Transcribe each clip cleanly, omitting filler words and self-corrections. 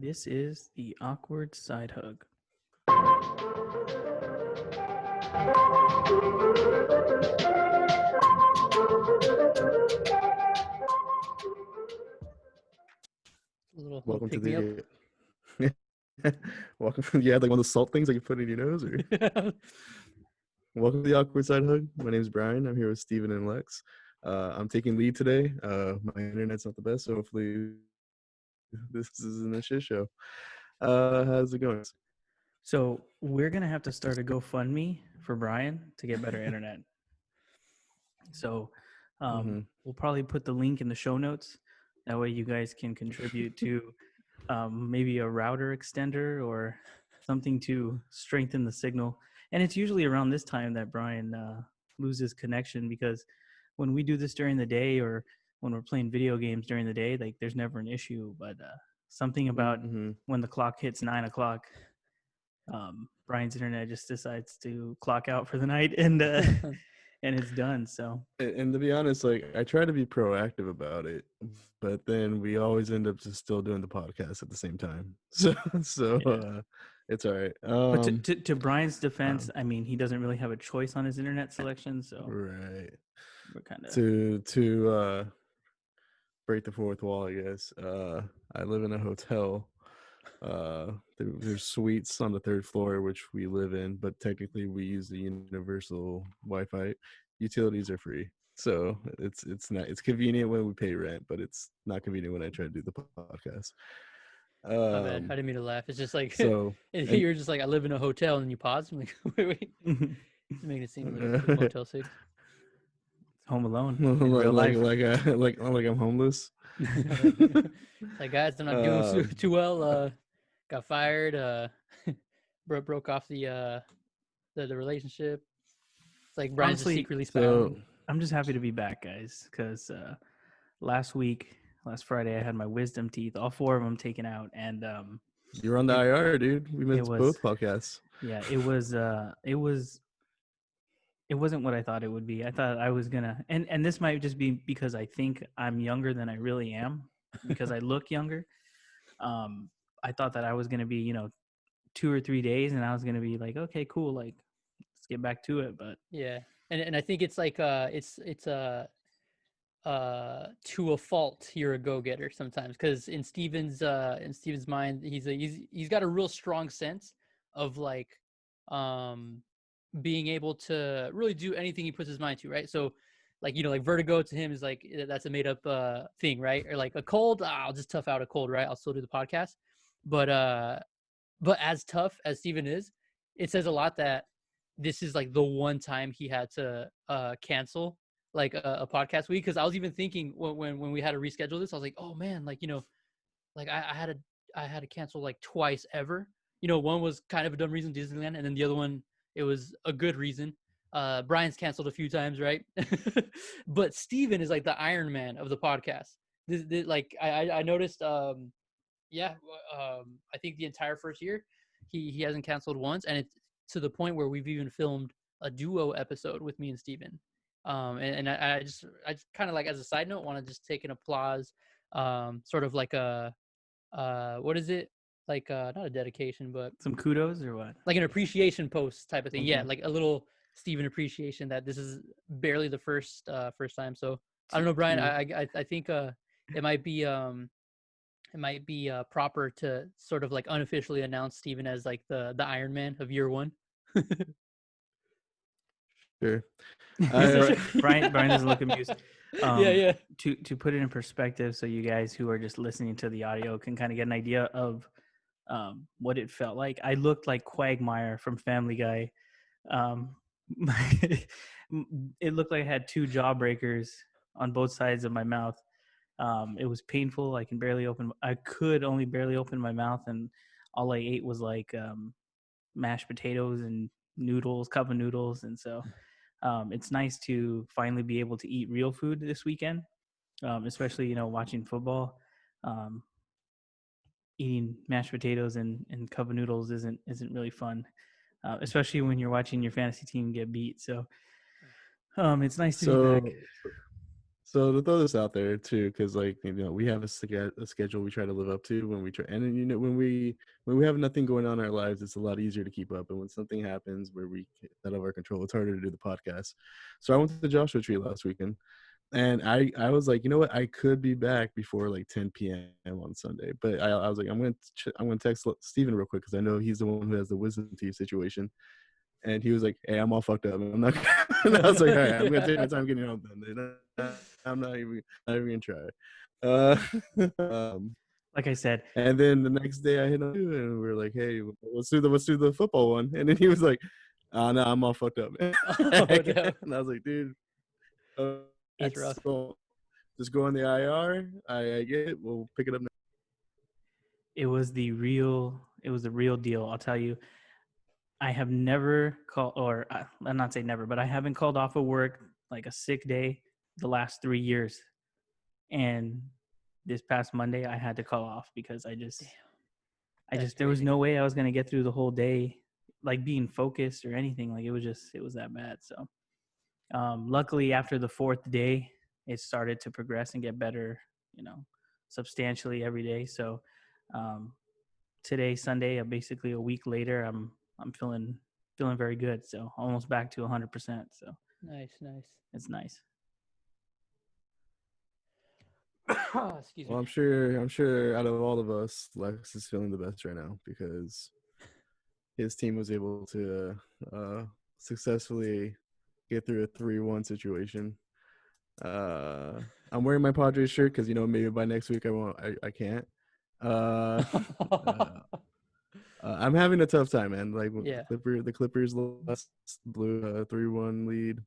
This is the Awkward Side Hug. Welcome to the welcome. You had like one of the salt things that you put in your nose, or welcome to the Awkward Side Hug. My name is Brian. I'm here with Steven and Lex. I'm taking lead today. My internet's not the best, so hopefully this isn't a shit show. How's it going? So we're gonna have to start a GoFundMe for Brian to get better internet. So we'll probably put the link in the show notes. That way you guys can contribute to maybe a router extender or something to strengthen the signal. And it's usually around this time that Brian loses connection, because when we do this during the day or when we're playing video games during the day, like there's never an issue. But something about when the clock hits 9 o'clock, Brian's internet just decides to clock out for the night, and and it's done. So, and to be honest, like I try to be proactive about it, but then we always end up just still doing the podcast at the same time. So yeah. It's all right. But to Brian's defense, I mean, he doesn't really have a choice on his internet selection. So right, we're kind of to break the fourth wall, I guess. I live in a hotel. There's suites on the third floor, which we live in, but technically we use the universal Wi-Fi. Utilities are free, so it's convenient when we pay rent, but it's not convenient when I try to do the podcast. I didn't mean to laugh. It's just like so you're just like, I live in a hotel, and you pause. I'm like, wait. It's making it seem like Motel 6. Home Alone. like I'm homeless. Like, guys, I'm not doing too well. Got fired. Broke off the relationship. It's like Brian's just secretly spiraling. So I'm just happy to be back, guys, because last Friday, I had my wisdom teeth, all 4 of them taken out, and you're on the IR, dude. We missed both podcasts. Yeah, it wasn't what I thought it would be. I thought I was gonna, and this might just be because I think I'm younger than I really am, because I look younger. I thought that I was gonna be, 2 or 3 days, and I was gonna be like, okay, cool, like let's get back to it. But yeah, and I think it's like it's to a fault, you're a go-getter sometimes, because in Steven's mind, he's got a real strong sense of like being able to really do anything he puts his mind to, right? So like, like vertigo to him is like, that's a made up thing, right? Or like a cold, I'll just tough out a cold, right? I'll still do the podcast. But as tough as Steven is, it says a lot that this is like the one time he had to cancel like a podcast week. Because I was even thinking when we had to reschedule this, I was like, oh man, like, like I had to cancel like twice ever. One was kind of a dumb reason, Disneyland, and then the other one, it was a good reason. Brian's canceled a few times, right? But Steven is like the Iron Man of the podcast. This like I noticed. I think the entire first year, he hasn't canceled once, and it's to the point where we've even filmed a duo episode with me and Steven. And I just kind of, like, as a side note, want to just take an applause, sort of like a what is it? Like not a dedication, but some kudos, or what? Like an appreciation post type of thing. Yeah, like a little Steven appreciation that this is barely the first time. So I don't know, Brian. I think it might be proper to sort of like unofficially announce Steven as like the Iron Man of year 1. Sure. Brian doesn't look amused. Yeah. To put it in perspective, so you guys who are just listening to the audio can kind of get an idea of what it felt like. I looked like Quagmire from Family Guy. It looked like I had 2 jawbreakers on both sides of my mouth. It was painful. I could only barely open my mouth, and all I ate was like mashed potatoes and noodles, cup of noodles. And so it's nice to finally be able to eat real food this weekend, especially watching football. Eating mashed potatoes and cup of noodles isn't really fun, especially when you're watching your fantasy team get beat. So it's nice to be back. So to throw this out there too, because like we have a schedule we try to live up to when we try, and when we have nothing going on in our lives, it's a lot easier to keep up. And when something happens where we out of our control, it's harder to do the podcast. So I went to the Joshua Tree last weekend, and I was like, you know what, I could be back before like 10 p.m. on Sunday, but I was like, I'm gonna text Steven real quick because I know he's the one who has the wisdom teeth situation. And he was like, "Hey, I'm all fucked up. I'm not." And I was like, "All right, I'm gonna take my time getting home then. Dude. I'm not even gonna try." Like I said, and then the next day I hit him and we were like, "Hey, let's do the football one." And then he was like, "Oh no, I'm all fucked up." Oh, no. And I was like, "Dude, That's rough. just go on the IR. I get it. We'll pick it up." it was the real deal. I'll tell you. I have never called, or I'm not saying never, but I haven't called off of work like a sick day the last 3 years. And this past Monday, I had to call off because there was no way I was going to get through the whole day, like being focused or anything. Like it was that bad. So luckily after the fourth day, it started to progress and get better, substantially every day. So today, Sunday, basically a week later, I'm feeling very good. So almost back to 100%. So Nice. it's nice. Excuse me. Well, I'm sure out of all of us, Lex is feeling the best right now because his team was able to successfully get through a 3-1 situation. I'm wearing my Padres shirt because maybe by next week I can't. I'm having a tough time, man. Like the Clippers lost, blew a 3-1 lead.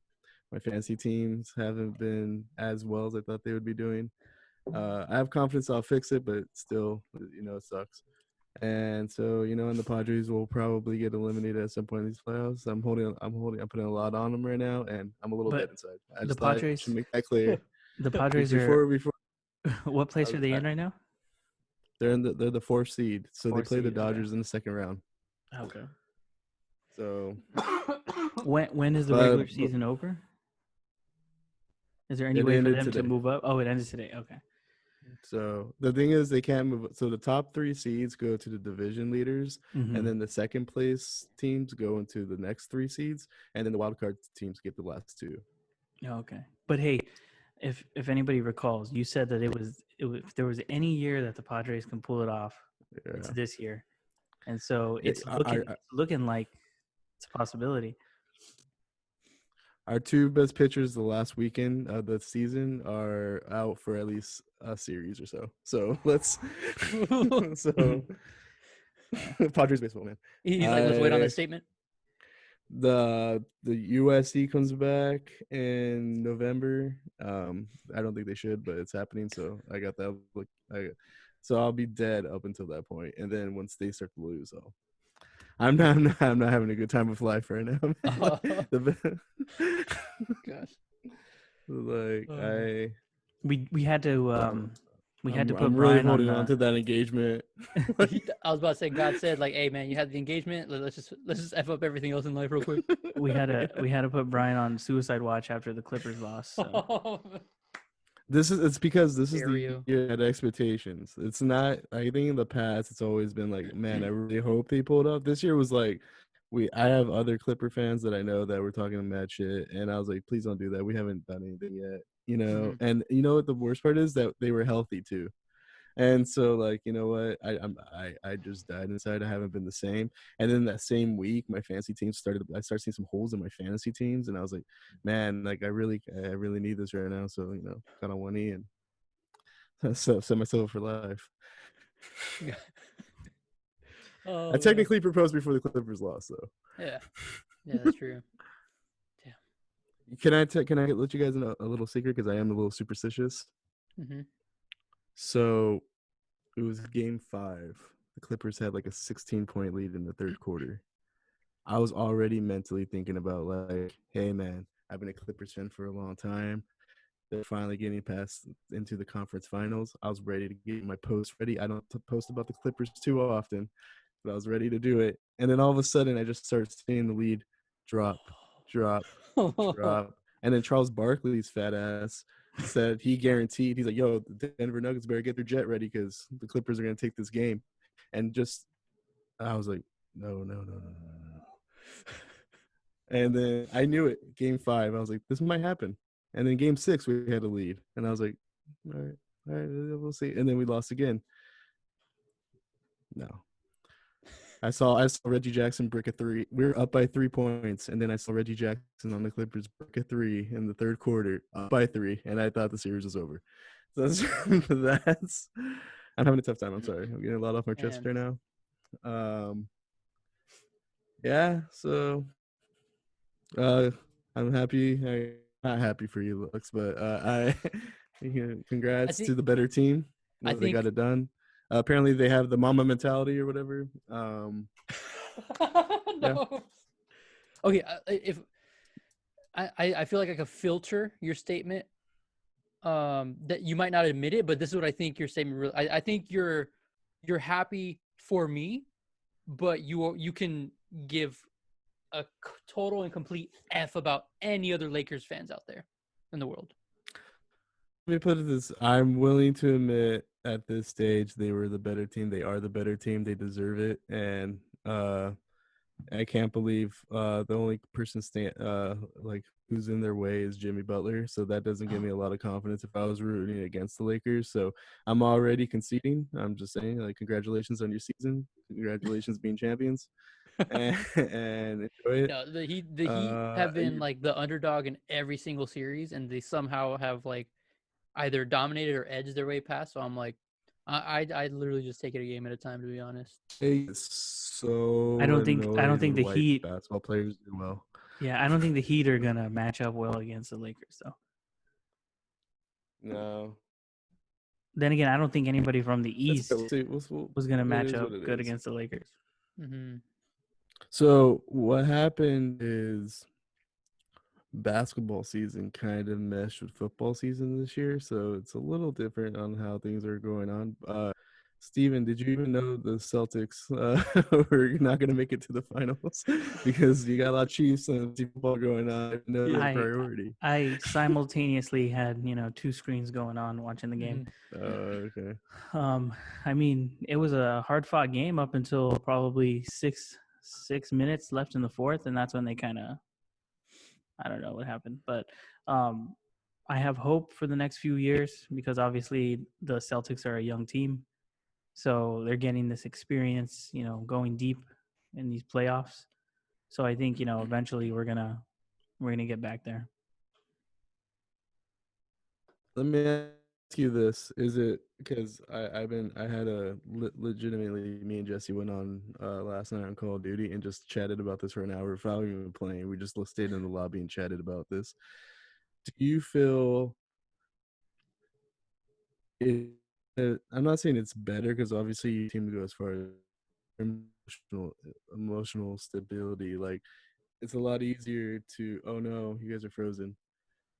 My fantasy teams haven't been as well as I thought they would be doing. I have confidence I'll fix it, but still, it sucks. And so, and the Padres will probably get eliminated at some point in these playoffs. I'm putting a lot on them right now, and I'm a little dead inside. I just thought I should make that clear. The Padres before. What place are they in right now? They're the 4th seed, so they play the Dodgers okay. in the second round. Okay. So when is the regular season over? Is there any way for them to move up? Oh, it ended today. Okay. So the thing is, they can't move. So the top 3 seeds go to the division leaders, and then the second place teams go into the next 3 seeds, and then the wild card teams get the last 2. Okay. But hey, if anybody recalls, you said that if there was any year that the Padres can pull it off, it's this year, and so it's looking like it's a possibility. Our 2 best pitchers the last weekend of the season are out for at least a series or so. So let's Padres baseball, man. He's like, let's wait on the statement. The USC comes back in November. I don't think they should, but it's happening. So I got that. So I'll be dead up until that point, and then once they start to lose, I'm not having a good time of life right now. Gosh. Like we had to put I'm Brian really holding on to that engagement. I was about to say, God said, like, hey man, you had the engagement. Let's just F up everything else in life real quick. we had to put Brian on suicide watch after the Clippers lost. So. It's because this is the year at expectations. It's not. I think in the past it's always been like, man, I really hope they pulled up. This year was like, I have other Clipper fans that I know that were talking mad shit, and I was like, please don't do that. We haven't done anything yet, And you know what the worst part is, that they were healthy too. And so, like, you know what? I just died inside. I haven't been the same. And then that same week, my fantasy team I started seeing some holes in my fantasy teams, and I was like, man, like I really need this right now. So got on one knee and set myself up for life. I technically proposed before the Clippers lost, though. Yeah, that's true. Can I let you guys know a little secret, because I am a little superstitious? Mm-hmm. So it was game 5. The Clippers had like a 16-point lead in the third quarter. I was already mentally thinking about like, hey man, I've been a Clippers fan for a long time. They're finally getting past into the conference finals. I was ready to get my post ready. I don't post about the Clippers too often, but I was ready to do it. And then all of a sudden, I just started seeing the lead drop. And then Charles Barkley's fat ass said he guaranteed. He's like, "Yo, the Denver Nuggets better get their jet ready because the Clippers are gonna take this game." And just I was like, "No, no, no, no, no, no." And then I knew it. Game 5, I was like, "This might happen." And then Game 6, we had a lead, and I was like, "All right, we'll see." And then we lost again. No. I saw Reggie Jackson brick a 3. We were up by 3 points, and then I saw Reggie Jackson on the Clippers brick a 3 in the third quarter, up by 3, and I thought the series was over. So that's I'm having a tough time. I'm sorry. I'm getting a lot off my chest right now. Yeah, so I'm happy. I'm not happy for you, Lux, but congrats to the better team. They got it done. Apparently, they have the mama mentality or whatever. No. Yeah. Okay, if I feel like I could filter your statement, that you might not admit it, but this is what I think your statement really. I think you're happy for me, but you can give a total and complete F about any other Lakers fans out there in the world. Let me put it this: I'm willing to admit at this stage they were the better team. They are the better team. They deserve it, and I can't believe the only person like who's in their way is Jimmy Butler. So that doesn't give me a lot of confidence if I was rooting against the Lakers. So I'm already conceding. I'm just saying, like, congratulations on your season. Congratulations being champions. and enjoy it. No, the Heat have been like the underdog in every single series, and they somehow have like either dominated or edged their way past. So I'm like, I literally just take it a game at a time, to be honest. So I don't think the Heat basketball players do well. Yeah, I don't think the Heat are gonna match up well against the Lakers, though. No. Then again, I don't think anybody from the East was gonna match up good against the Lakers. Mm-hmm. So what happened is basketball season kind of meshed with football season this year, so it's a little different on how things are going on. Steven, did you even know the Celtics were not going to make it to the finals because you got a lot of Chiefs and football going on? No, it was a priority. I simultaneously had 2 screens going on watching the game. Okay. I mean, it was a hard-fought game up until probably six minutes left in the fourth, and that's when they kind of, I don't know what happened, but I have hope for the next few years because obviously the Celtics are a young team. So they're getting this experience, going deep in these playoffs. So I think, eventually we're gonna get back there. Let me ask you this: is it because legitimately me and Jesse went on last night on Call of Duty and just chatted about this for an hour without even playing. We just stayed in the lobby and chatted about this. Do you feel I'm not saying it's better because obviously you team to go as far as emotional stability. Like, it's a lot easier to. Oh no, you guys are frozen.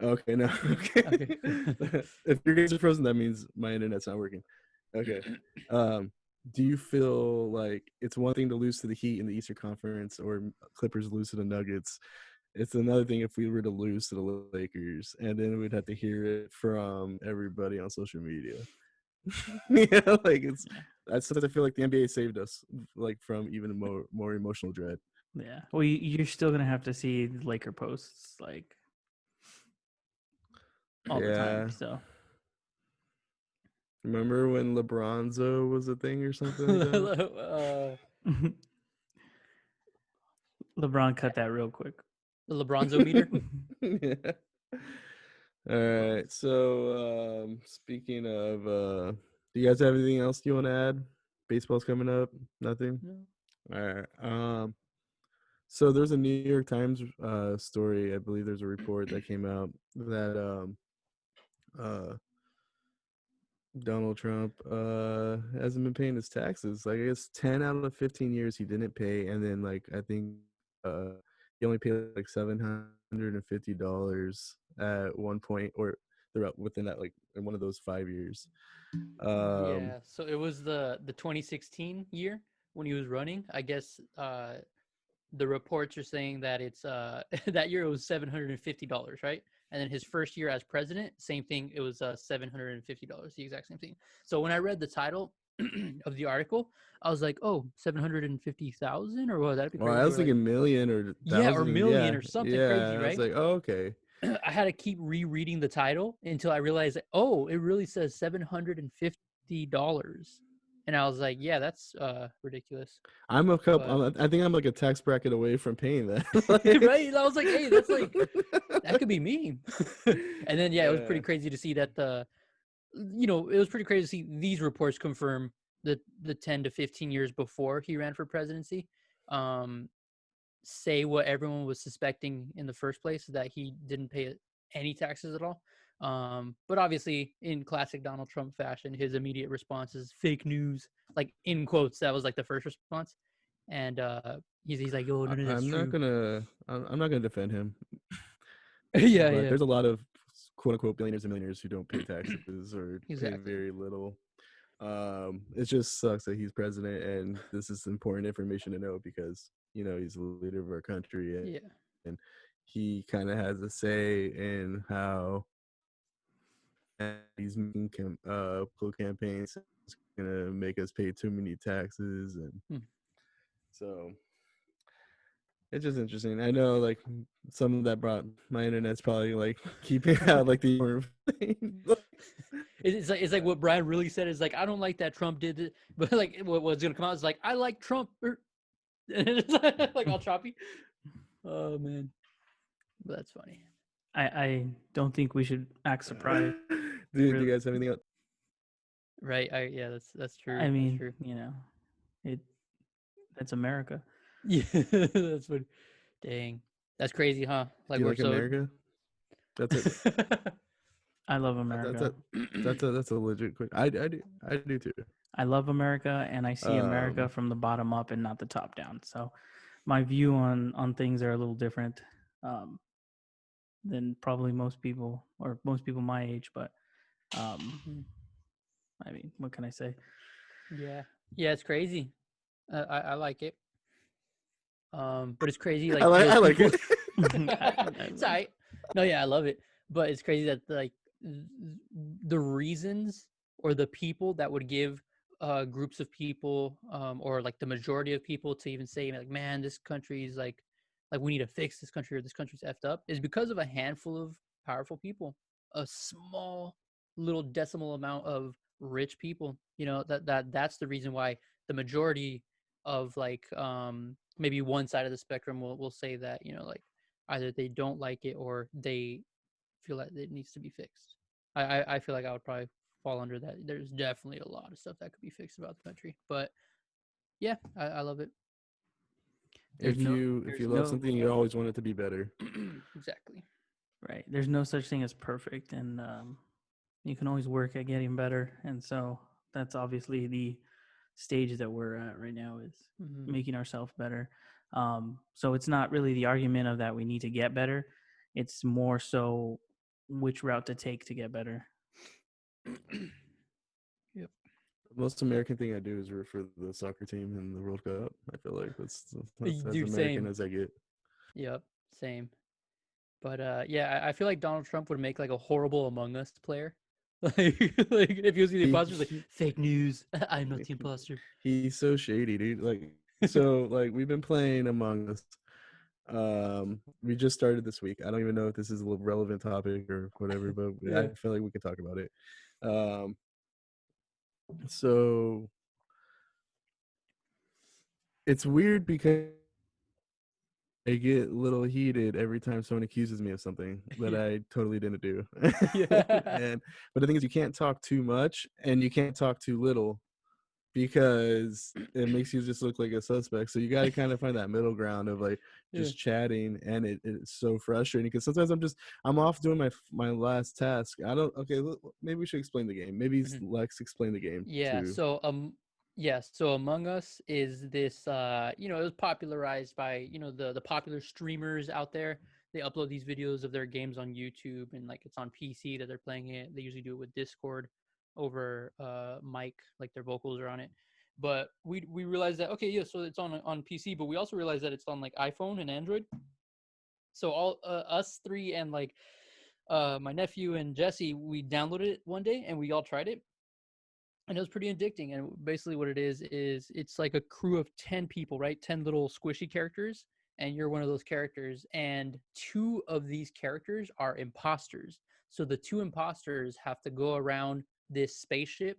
Okay, no. Okay. If your guys are frozen, that means my internet's not working. Okay. Do you feel like it's one thing to lose to the Heat in the Eastern Conference or Clippers lose to the Nuggets? It's another thing if we were to lose to the Lakers, and then we'd have to hear it from everybody on social media. That's what I feel like the NBA saved us, like, from even more emotional dread. Yeah. Well, you're still gonna have to see the Laker posts like all the time. So. Remember when LeBronzo was a thing or something like that? LeBron cut that real quick. The LeBronzo meter. Yeah. All right. So speaking of, do you guys have anything else you want to add? Baseball's coming up. Nothing. No. All right. So there's a New York Times story. I believe there's a report that came out that Donald Trump hasn't been paying his taxes. Like, I guess 10 out of 15 years he didn't pay, and then like I think he only paid like $750 at one point, or throughout within that, like, in one of those 5 years. Yeah, so it was the 2016 year when he was running. I guess the reports are saying that it's that year it was $750, right? And then his first year as president, same thing. It was $750, the exact same thing. So when I read the title of the article, I was like, oh, 750,000 or what? That'd be Well, crazy. I was Or like, thinking million or yeah, or thousand. million Yeah, or something yeah. crazy, I was right? like, oh, okay. I had to keep rereading the title until I realized that, oh, it really says $750. And I was like, yeah, that's ridiculous. I'm a couple. But I think I'm like a tax bracket away from paying that. right? I was like, hey, that's like that could be me. And then yeah, it was pretty crazy to see that it was pretty crazy to see these reports confirm the 10 to 15 years before he ran for presidency. Say what everyone was suspecting in the first place, that he didn't pay any taxes at all. But obviously, in classic Donald Trump fashion, his immediate response is fake news, like in quotes. That was like the first response, and he's like, "Oh, none of that's I'm not true." gonna. I'm not gonna defend him. Yeah, But yeah, there's a lot of quote unquote billionaires and millionaires who don't pay taxes or pay exactly. very little. It just sucks that he's president, and this is important information to know because he's the leader of our country, Yeah, and he kind of has a say in how he's making political campaigns. It's gonna make us pay too many taxes, and so it's just interesting. I know, like, some of that brought my internet's probably like keeping out like the it's like what Brian really said is like, I don't like that Trump did it, but like what's gonna come out is like, I like Trump, like all choppy. Oh man, but that's funny. I don't think we should act surprised. do you guys have anything else? Right? Yeah, that's true. I mean, that's true. That's America. Yeah, that's funny. Dang, that's crazy, huh? Like Do you we're like so. America? That's it. I love America. That's a legit quick. I do too. I love America, and I see America from the bottom up and not the top down. So my view on things are a little different than probably most people my age. But I mean, what can I say? Yeah, it's crazy. I like it. But it's crazy. Like I like people... it. It's all right. No, yeah, I love it. But it's crazy that like the reasons or the people that would give groups of people or like the majority of people to even say like, man, this country is like we need to fix this country or this country's effed up, is because of a handful of powerful people, a small little decimal amount of rich people. That's the reason why the majority of like maybe one side of the spectrum will say that like either they don't like it or they feel like it needs to be fixed. I feel like I would probably fall under that. There's definitely a lot of stuff that could be fixed about the country, but yeah, I love it. If you love something, you always want it to be better. Exactly. Right. There's no such thing as perfect, and you can always work at getting better. And so that's obviously the stage that we're at right now, is making ourselves better. So it's not really the argument of that we need to get better. It's more so which route to take to get better. Yep. The most American thing I do is root for the soccer team in the World Cup. I feel like that's as American same. as I get. Yep, same. But yeah, I feel like Donald Trump would make like a horrible Among Us player. like if he was the imposter, like fake news. I'm not the imposter. He's so shady, dude. Like so, like we've been playing Among Us. We just started this week. I don't even know if this is a relevant topic or whatever, but yeah. I feel like we can talk about it. So it's weird because I get a little heated every time someone accuses me of something that I totally didn't do. But the thing is, you can't talk too much and you can't talk too little, because it makes you just look like a suspect. So you got to kind of find that middle ground of like just chatting, and it's so frustrating because sometimes I'm off doing my last task. Maybe we should explain the game. Maybe Lex explain the game. Yeah. Too. So Among Us is this it was popularized by the popular streamers out there. They upload these videos of their games on YouTube, and like it's on PC that they're playing it. They usually do it with Discord over mic, like their vocals are on it. But we realized that so it's on PC, but we also realized that it's on like iPhone and Android. So all us three and like my nephew and Jesse, we downloaded it one day and we all tried it. And it was pretty addicting. And basically what it is it's like a crew of 10 people, right? 10 little squishy characters. And you're one of those characters. And 2 of these characters are imposters. So the 2 imposters have to go around this spaceship,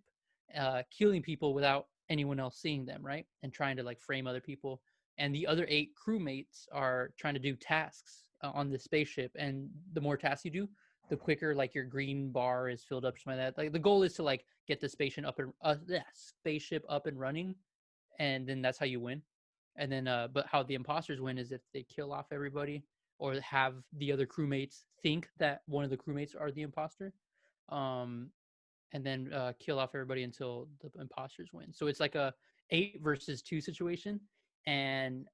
killing people without anyone else seeing them, right? And trying to like frame other people. And the other 8 crewmates are trying to do tasks on the spaceship. And the more tasks you do, the quicker like your green bar is filled up, something like that. Like the goal is to like get the spaceship up and running, and then that's how you win. And then but how the imposters win is if they kill off everybody or have the other crewmates think that one of the crewmates are the imposter, and then kill off everybody until the imposters win. So it's like a 8 versus 2 situation, and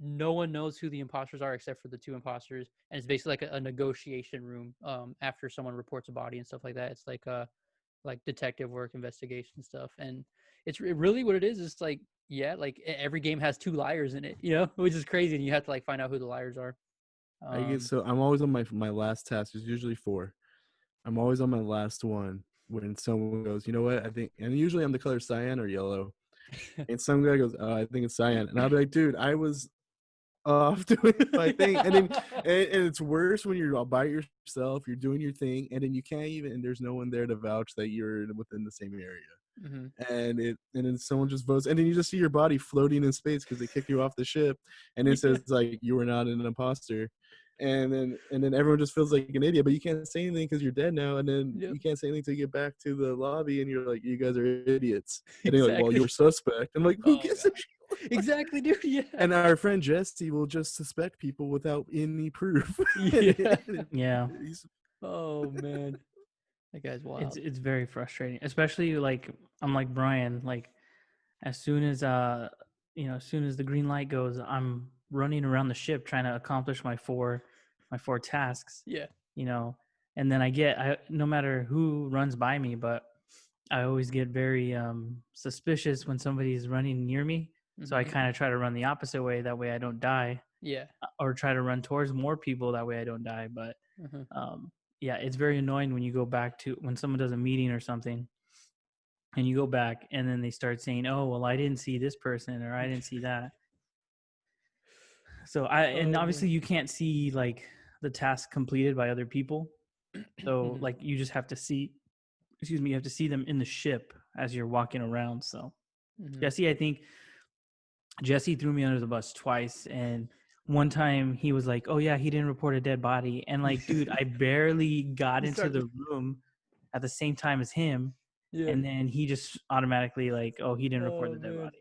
no one knows who the imposters are except for the 2 imposters, and it's basically like a negotiation room after someone reports a body and stuff like that. It's like detective work, investigation stuff, and it's really what it is. It's like, yeah, like every game has 2 liars in it, you know, which is crazy, and you have to like find out who the liars are. I'm always on my last task. There's usually 4. I'm always on my last one when someone goes, you know what, I think, and usually I'm the color cyan or yellow, and some guy goes, oh, I think it's cyan, and I'll be like, dude, I was off doing my thing. And then and it's worse when you're all by yourself, you're doing your thing, and then you can't even, and there's no one there to vouch that you're within the same area. And then someone just votes, and then you just see your body floating in space because they kicked you off the ship, and it says like you were not an imposter. And then everyone just feels like an idiot, but you can't say anything because you're dead now. And then you can't say anything till you get back to the lobby, and you're like, you guys are idiots. And they're like, well, you were suspect. I'm like, who gives a shit? Exactly, dude. Yeah. And our friend Jesse will just suspect people without any proof. Yeah. Oh man, that guy's wild. It's very frustrating, especially like I'm like Brian. Like as soon as as soon as the green light goes, I'm running around the ship trying to accomplish my four tasks. Yeah. You know, and then I no matter who runs by me, but I always get very suspicious when somebody's running near me. So I kind of try to run the opposite way. That way I don't die. Yeah. Or try to run towards more people. That way I don't die. But yeah, it's very annoying when you go back to when someone does a meeting or something and you go back and then they start saying, oh, well, I didn't see this person or I didn't see that. So and obviously you can't see like the task completed by other people. So like you just have to see, you have to see them in the ship as you're walking around. So I think Jesse threw me under the bus twice, and one time he was like, oh yeah, he didn't report a dead body. And like, dude, I barely got into the room at the same time as him. Yeah. And then he just automatically like, oh, he didn't report the dead body.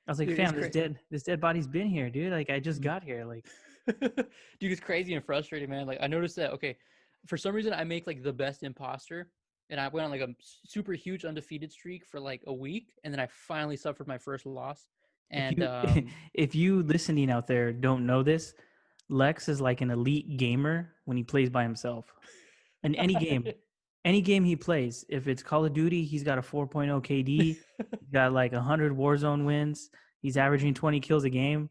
I was like, dude, fam, this dead body's been here, dude. Like I just got here. Like dude, it's crazy and frustrating, man. Like I noticed that, okay, for some reason I make like the best imposter, and I went on like a super huge undefeated streak for like a week, and then I finally suffered my first loss. And if you listening out there don't know this, Lex is like an elite gamer when he plays by himself. In any game he plays, if it's Call of Duty, he's got a 4.0 KD. He's got like 100 Warzone wins. He's averaging 20 kills a game.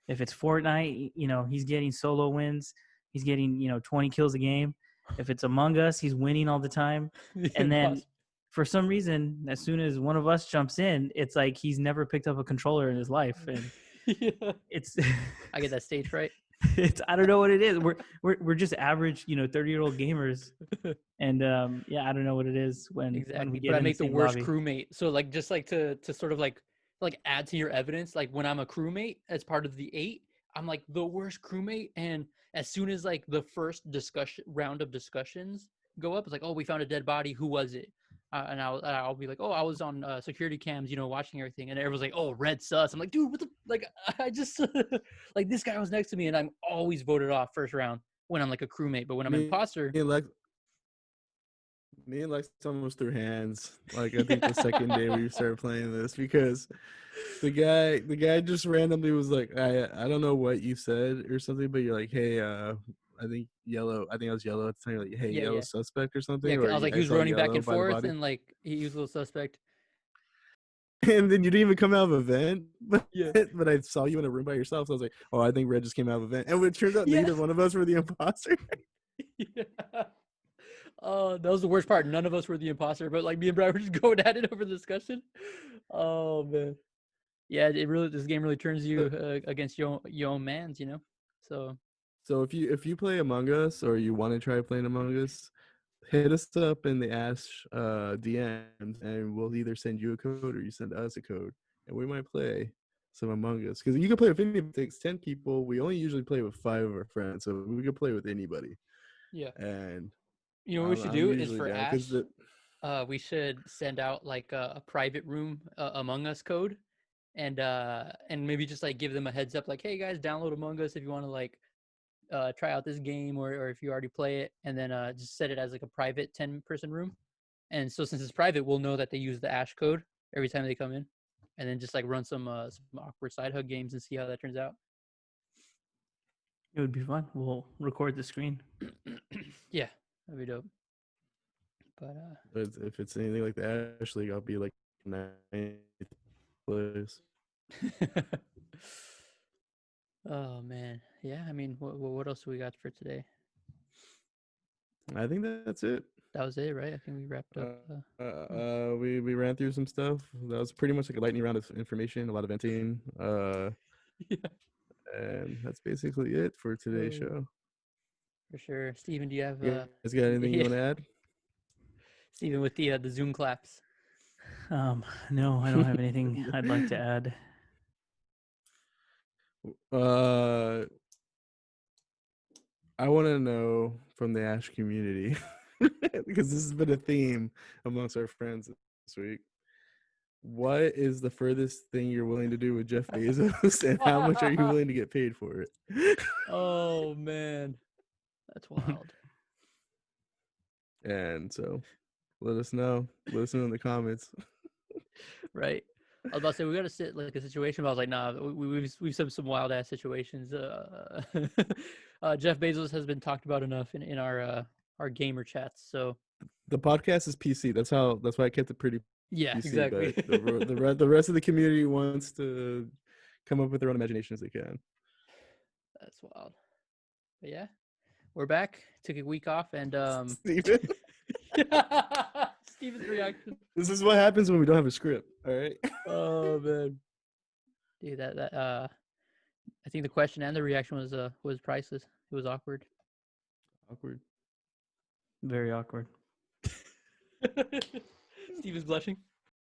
If it's Fortnite, he's getting solo wins. He's getting 20 kills a game. If it's Among Us, he's winning all the time. And then for some reason, as soon as one of us jumps in, it's like he's never picked up a controller in his life, and it's. I get that stage fright. I don't know what it is. We're just average, 30-year-old gamers, and I don't know what it is when we get. But I make the worst crewmate. So like just like to sort of like add to your evidence, like when I'm a crewmate as part of the 8, I'm like the worst crewmate, and as soon as like the first round of discussions go up, it's like, oh, we found a dead body. Who was it? And I'll be like, oh, I was on security cams, watching everything. And everyone's like, oh, red sus. I'm like, dude, what the, like, I just, like, this guy was next to me, and I'm always voted off first round when I'm like a crewmate. But when I'm an imposter. Me and Lex almost threw hands. Like, I think the second day we started playing this, because the guy just randomly was like, I don't know what you said or something, but you're like, hey, I think yellow. I think I was yellow at the time. Like, hey, yellow suspect or something. Yeah, I was like, he was running back and forth, and like he was a little suspect. And then you didn't even come out of a vent. But I saw you in a room by yourself. So I was like, oh, I think Red just came out of a vent. And it turns out neither one of us were the imposter. Oh, that was the worst part. None of us were the imposter, but like me and Brian were just going at it over the discussion. Oh man, yeah, this game really turns you against your own mans, you know. So if you play Among Us or you want to try playing Among Us, hit us up in the Ash DMs, and we'll either send you a code or you send us a code, and we might play some Among Us. Because you can play with anybody. It takes 10 people. We only usually play with 5 of our friends, so we can play with anybody. yeah, And you know what we should I'm do is usually for down Ash. because We should send out like a private room Among Us code, and maybe just like give them a heads up, like, hey guys, download Among Us if you want to like try out this game, or if you already play it, and then just set it as like a private 10-person room. And so since it's private, we'll know that they use the Ash code every time they come in, and then just like run some awkward side hug games and see how that turns out. It would be fun. We'll record the screen. Yeah, that'd be dope. But if it's anything like the Ash League, I'll be like 9th place. oh man, yeah. I mean, what else do we got for today? I think that's it. That was it, right? I think we wrapped up. We ran through some stuff. That was pretty much like a lightning round of information, a lot of venting. Yeah, And that's basically it for today's show. for sure. Steven, do you have You guys got anything you want to add? Steven with the Zoom claps. No, I don't have anything I'd like to add. I want to know from the Ash community, because this has been a theme amongst our friends this week. What is the furthest thing you're willing to do with Jeff Bezos, and how much are you willing to get paid for it? Oh man, that's wild. And so, let us know. Let us know in the comments. Right. I was about to say we got to sit like a situation, but I was like, nah, we've said some wild ass situations. Jeff Bezos has been talked about enough in our gamer chats. So the podcast is PC. That's why I kept it pretty. Yeah, PC, exactly. But the rest of the community wants to come up with their own imagination as they can. That's wild. But yeah, we're back. Took a week off, and Steven. Steven's reaction. This is what happens when we don't have a script. All right. Oh man, dude, that I think the question and the reaction was priceless. It was awkward. Awkward. Very awkward. Steven's blushing.